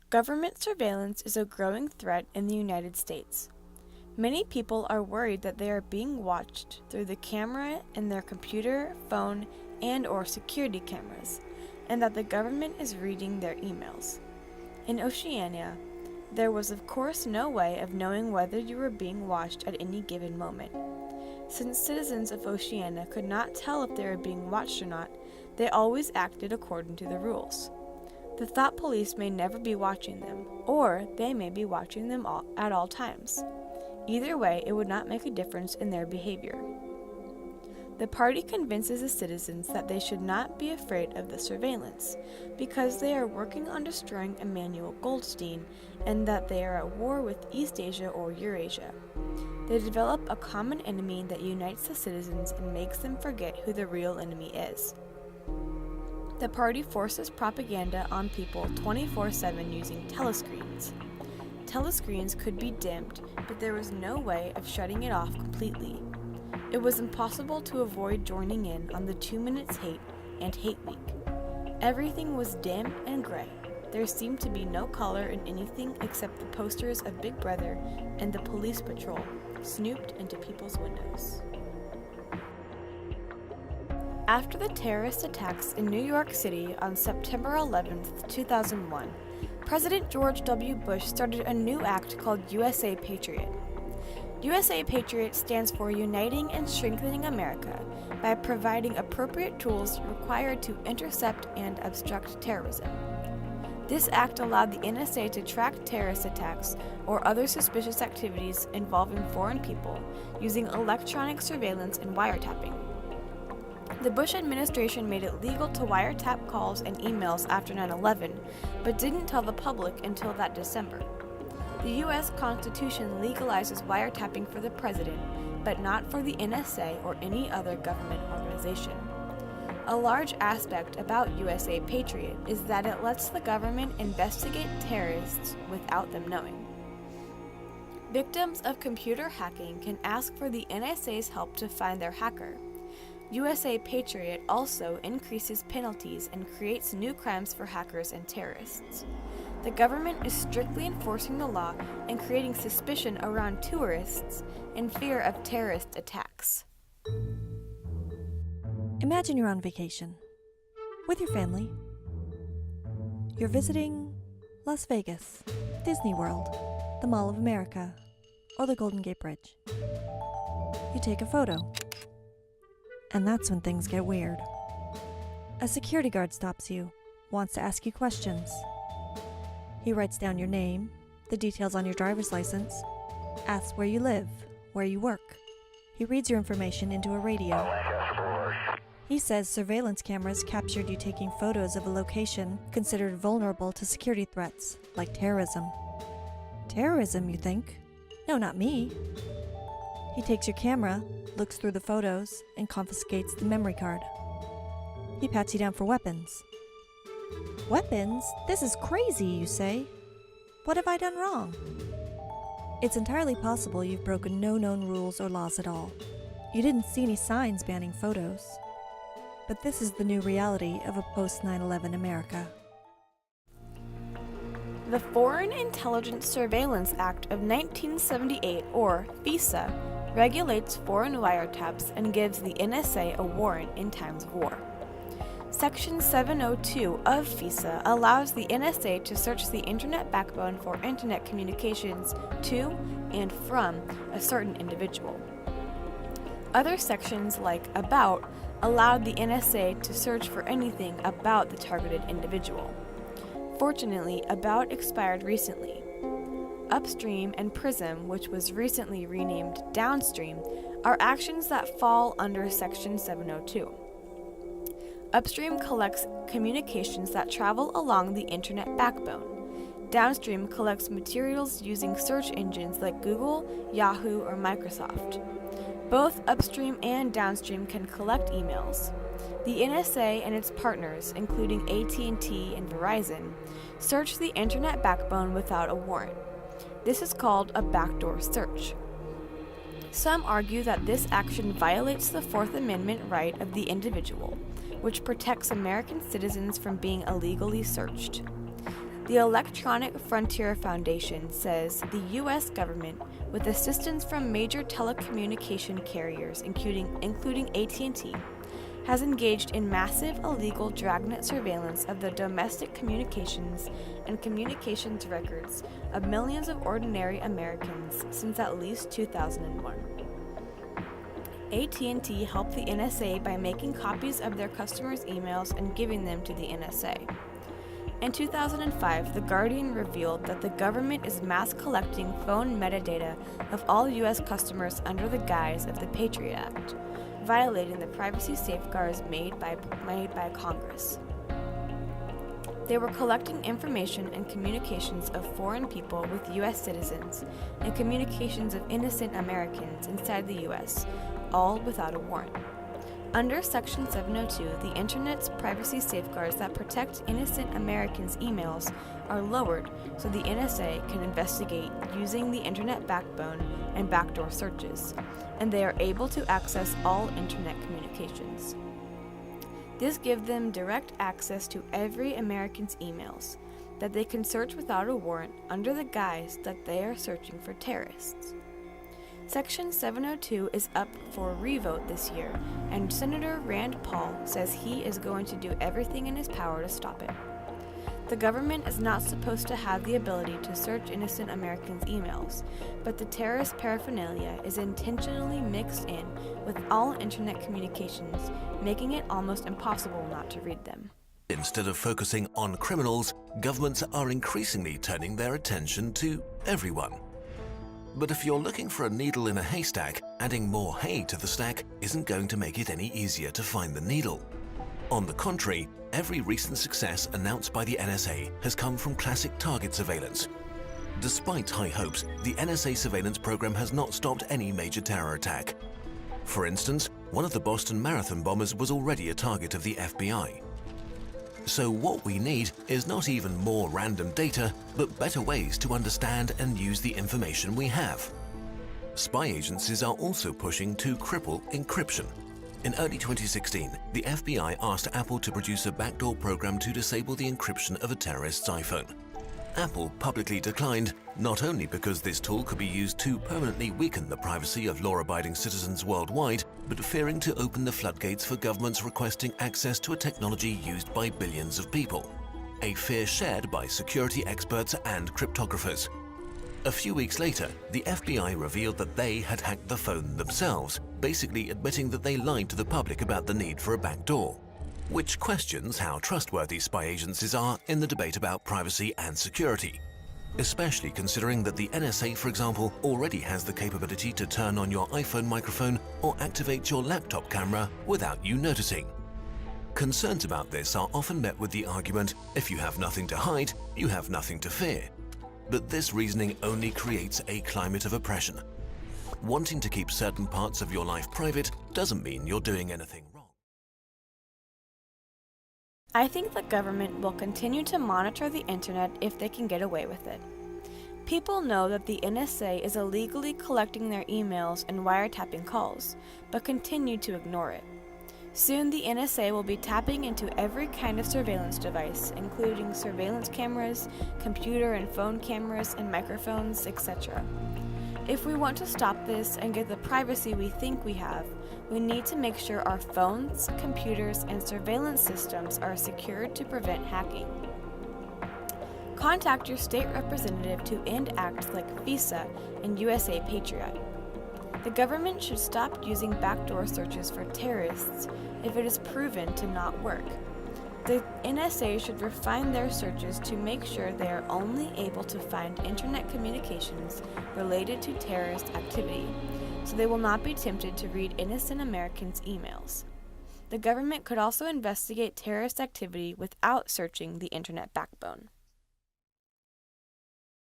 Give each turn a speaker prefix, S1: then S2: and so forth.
S1: Government surveillance is a growing threat in the United States. Many people are worried that they are being watched through the camera in their computer, phone, and/or security cameras, and that the government is reading their emails. In Oceania, there was of course no way of knowing whether you were being watched at any given moment. Since citizens of Oceania could not tell if they were being watched or not, they always acted according to the rules. The thought police may never be watching them, or they may be watching them at all times. Either way, it would not make a difference in their behavior. The party convinces the citizens that they should not be afraid of the surveillance, because they are working on destroying Emmanuel Goldstein and that they are at war with East Asia or Eurasia. They develop a common enemy that unites the citizens and makes them forget who the real enemy is. The party forces propaganda on people 24/7 using telescreens. Telescreens could be dimmed, but there was no way of shutting it off completely. It was impossible to avoid joining in on the 2 Minutes Hate and Hate Week. Everything was dim and gray. There seemed to be no color in anything except the posters of Big Brother and the police patrol snooped into people's windows. After the terrorist attacks in New York City on September 11, 2001, President George W. Bush started a new act called USA Patriot. USA Patriot stands for Uniting and Strengthening America by providing appropriate tools required to intercept and obstruct terrorism. This act allowed the NSA to track terrorist attacks or other suspicious activities involving foreign people using electronic surveillance and wiretapping. The Bush administration made it legal to wiretap calls and emails after 9/11, but didn't tell the public until that December. The U.S. Constitution legalizes wiretapping for the president, but not for the NSA or any other government organization. A large aspect about USA Patriot is that it lets the government investigate terrorists without them knowing. Victims of computer hacking can ask for the NSA's help to find their hacker. USA Patriot also increases penalties and creates new crimes for hackers and terrorists. The government is strictly enforcing the law and creating suspicion around tourists in fear of terrorist attacks.
S2: Imagine you're on vacation with your family. You're visiting Las Vegas, Disney World, the Mall of America, or the Golden Gate Bridge. You take a photo. And that's when things get weird. A security guard stops you, wants to ask you questions. He writes down your name, the details on your driver's license, asks where you live, where you work. He reads your information into a radio. He says surveillance cameras captured you taking photos of a location considered vulnerable to security threats, like terrorism. Terrorism, you think? No, not me. He takes your camera, looks through the photos, and confiscates the memory card. He pats you down for weapons. Weapons? This is crazy, you say. What have I done wrong? It's entirely possible you've broken no known rules or laws at all. You didn't see any signs banning photos. But this is the new reality of a post-9/11 America.
S1: The Foreign Intelligence Surveillance Act of 1978, or FISA, regulates foreign wiretaps and gives the NSA a warrant in times of war. Section 702 of FISA allows the NSA to search the Internet backbone for Internet communications to and from a certain individual. Other sections, like About, allowed the NSA to search for anything about the targeted individual. Fortunately, About expired recently. Upstream and Prism, which was recently renamed Downstream, are actions that fall under Section 702. Upstream collects communications that travel along the Internet backbone. Downstream collects materials using search engines like Google, Yahoo, or Microsoft. Both upstream and downstream can collect emails. The NSA and its partners, including AT&T and Verizon, search the Internet backbone without a warrant. This is called a backdoor search. Some argue that this action violates the Fourth Amendment right of the individual, which protects American citizens from being illegally searched. The Electronic Frontier Foundation says the U.S. government, with assistance from major telecommunication carriers, including AT&T, has engaged in massive illegal dragnet surveillance of the domestic communications and communications records of millions of ordinary Americans since at least 2001. AT&T helped the NSA by making copies of their customers' emails and giving them to the NSA. In 2005, The Guardian revealed that the government is mass collecting phone metadata of all U.S. customers under the guise of the Patriot Act, violating the privacy safeguards made by Congress. They were collecting information and communications of foreign people with U.S. citizens and communications of innocent Americans inside the U.S., all without a warrant. Under Section 702, the Internet's privacy safeguards that protect innocent Americans' emails are lowered so the NSA can investigate using the Internet backbone and backdoor searches, and they are able to access all Internet communications. This gives them direct access to every American's emails that they can search without a warrant under the guise that they are searching for terrorists. Section 702 is up for a revote this year, and Senator Rand Paul says he is going to do everything in his power to stop it. The government is not supposed to have the ability to search innocent Americans' emails, but the terrorist paraphernalia is intentionally mixed in with all Internet communications, making it almost impossible not to read them.
S3: Instead of focusing on criminals, governments are increasingly turning their attention to everyone. But if you're looking for a needle in a haystack, adding more hay to the stack isn't going to make it any easier to find the needle. On the contrary, every recent success announced by the NSA has come from classic target surveillance. Despite high hopes, the NSA surveillance program has not stopped any major terror attack. For instance, one of the Boston Marathon bombers was already a target of the FBI. So what we need is not even more random data, but better ways to understand and use the information we have. Spy agencies are also pushing to cripple encryption. In early 2016, the FBI asked Apple to produce a backdoor program to disable the encryption of a terrorist's iPhone. Apple publicly declined, not only because this tool could be used to permanently weaken the privacy of law-abiding citizens worldwide, but fearing to open the floodgates for governments requesting access to a technology used by billions of people, a fear shared by security experts and cryptographers. A few weeks later, the FBI revealed that they had hacked the phone themselves, basically admitting that they lied to the public about the need for a backdoor, which questions how trustworthy spy agencies are in the debate about privacy and security, especially considering that the NSA, for example, already has the capability to turn on your iPhone microphone or activate your laptop camera without you noticing. Concerns about this are often met with the argument, if you have nothing to hide, you have nothing to fear. But this reasoning only creates a climate of oppression. Wanting to keep certain parts of your life private doesn't mean you're doing anything wrong.
S1: I think the government will continue to monitor the internet if they can get away with it. People know that the NSA is illegally collecting their emails and wiretapping calls, but continue to ignore it. Soon the NSA will be tapping into every kind of surveillance device, including surveillance cameras, computer and phone cameras, and microphones, etc. If we want to stop this and get the privacy we think we have, we need to make sure our phones, computers, and surveillance systems are secured to prevent hacking. Contact your state representative to end acts like FISA and USA Patriot. The government should stop using backdoor searches for terrorists if it is proven to not work. The NSA should refine their searches to make sure they are only able to find internet communications related to terrorist activity, so they will not be tempted to read innocent Americans' emails. The government could also investigate terrorist activity without searching the internet backbone.